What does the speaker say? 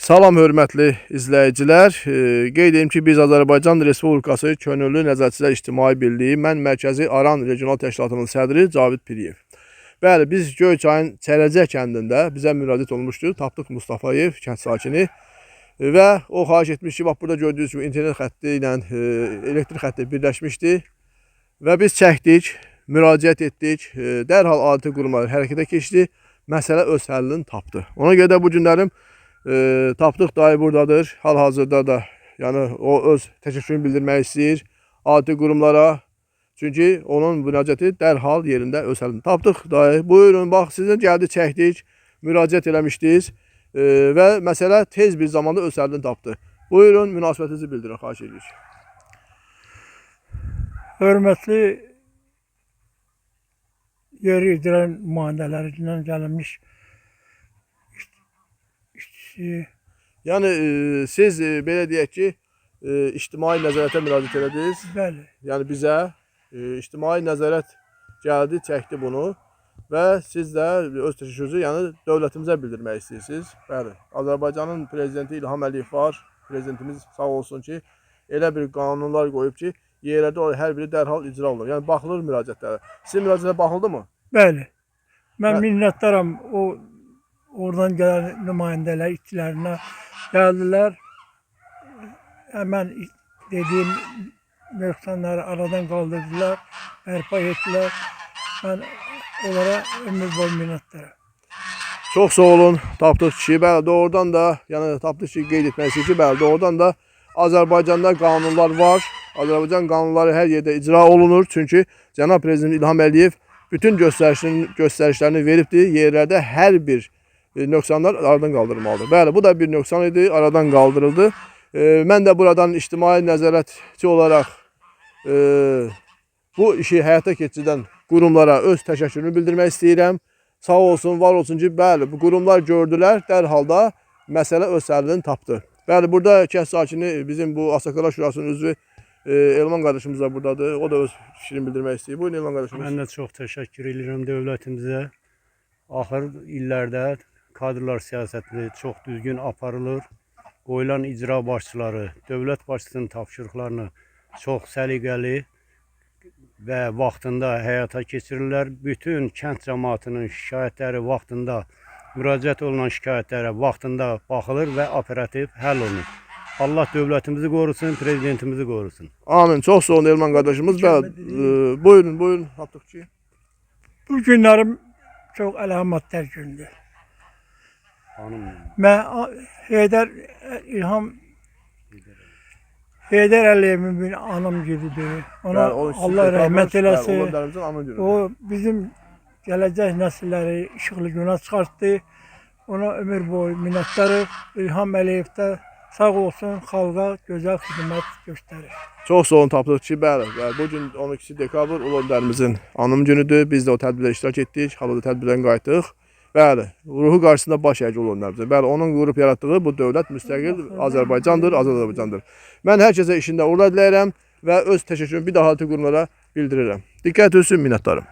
Salam hörmətli izləyicilər. Qeyd edim ki, biz Azərbaycan Respublikası Könüllü Nəzarətçilər İctimai Birliyi, mən Mərkəzi Aran Regional Təşkilatının sədri Cavid Piriyev. Bəli, biz Göyçayın Çərəcək kəndində bizə müraciət olmuşdu. Tapdıq Mustafayev, kənd sakini. Və o xahiş etmiş ki, bax burada gördüyünüz kimi internet xətti ilə elektrik xətti birləşmişdi. Və biz çəkdik, müraciət etdik. Dərhal adi qurumlar hərəkətə keçdi. Məsələ öz həllini tapdı. Ona görə də bu günlərim tapdıq dayı buradadır. Hal-hazırda da yəni o öz təşəkkürünü bildirmək istəyir adi qurumlara. Çünki onun müraciəti dərhal yerində öz həllini tapdıq dayı. Buyurun, bax sizin gəldi çəkdik, müraciət eləmişdiniz və məsələ tez bir zamanda öz həllini tapdı. Buyurun, münasibətinizi bildirin, xahiş edirik. Hörmətli yer idarə nümayəndələrindən gəlmiş işçi. Yəni siz belə deyək ki, ictimai nəzarətə müraciət elədiniz. Bəli. Yəni bizə ictimai nəzarət gəldi, çəkdi bunu və siz də öz təşəkkürünüzü yəni dövlətimizə bildirmək istəyirsiniz. Bəli. Azərbaycanın prezidenti İlham Əliyev var. Prezidentimiz sağ olsun ki, elə bir qanunlar qoyub ki, yerlərdə hər biri dərhal icra olunur. Yəni baxılır müraciətlərə. Sizin müraciətə baxıldı mı? Bəli. Mən minnətdaram oradan gələn nümayəndələr işçilərinə gəldilər. Həmən dediyim nöqsanları aradan qaldırdılar, bərpa etdilər. Mən onlara ömür boyu minnətdaram. Çox sağ olun. Tapdıq ki, bəli, doğrudan da, yəni tapdıq ki, qeyd etmək istəyir ki, bəli, doğrudan da Azərbaycanda qanunlar var. Azərbaycan qanunları hər yerdə icra olunur. Çünki cənab prezident İlham Əliyev bütün göstərişlərini veribdir. Yerlərdə hər bir nöqsanlar aradan qaldırılmalıdır. Bəli, bu da bir nöqsan idi, aradan qaldırıldı. Mən də buradan ictimai nəzarətçi olaraq bu işi həyata keçirdən qurumlara öz təşəkkürümü bildirmək istəyirəm. Sağ olsun, var olsun ki, bəli, bu qurumlar gördülər, dərhal da məsələ öz həllini tapdı. Bəli, burada kənd sakini bizim bu Asakala Şurasının üzvü Elman qardaşımız da buradadır. O da öz fikrini bildirmək istəyir. Buyurun Elman qardaşımız. Mən də çox təşəkkür edirəm dövlətimizə. Axır illərdə kadrlar siyasəti çox düzgün aparılır. Qoyulan icra başçıları dövlət başçısının tapşırıqlarını çox səliqəli və vaxtında həyata keçirirlər. Bütün kənd cəmaatının şikayətləri vaxtında, müraciət olunan şikayətlərə vaxtında baxılır və operativ həll olunur. Allah dövlətimizi qorusun, prezidentimizi qorusun. Amin. Çox sağ olun Elman qardaşımız. Bəli, buyurun, tapdıq ki. Bu günlərim çox əlamətdar gündür. Mən Heydər Əliyevin bir anam gibidir. Ona Allah rəhmət eləsin. O bizim gələcək nəsilləri işıqlı günə çıxartdı. Ona ömür boyu minnətdarıq. İlham Əliyev də sağ olsun, xalqa gözəl xidmət göstərir. Çox sağ olun, tapdıq ki, bəli. Bu gün 12 dekabr Ulu Öndərimizin anım günüdür. Biz də o tədbirdə iştirak etdik. Hal-hazırda tədbirdən qayıtdıq. Bəli, ruhu qarşısında baş əyci Ulu Öndərimizdir. Bəli, onun qurub yaratdığı bu dövlət müstəqil Azərbaycandır, Azərbaycandır. Mən hər kəsə işində uğurlar diləyirəm və öz təşəkkürümü bir daha qurumlara bildirirəm. Diqqət etsin, minnətdarım.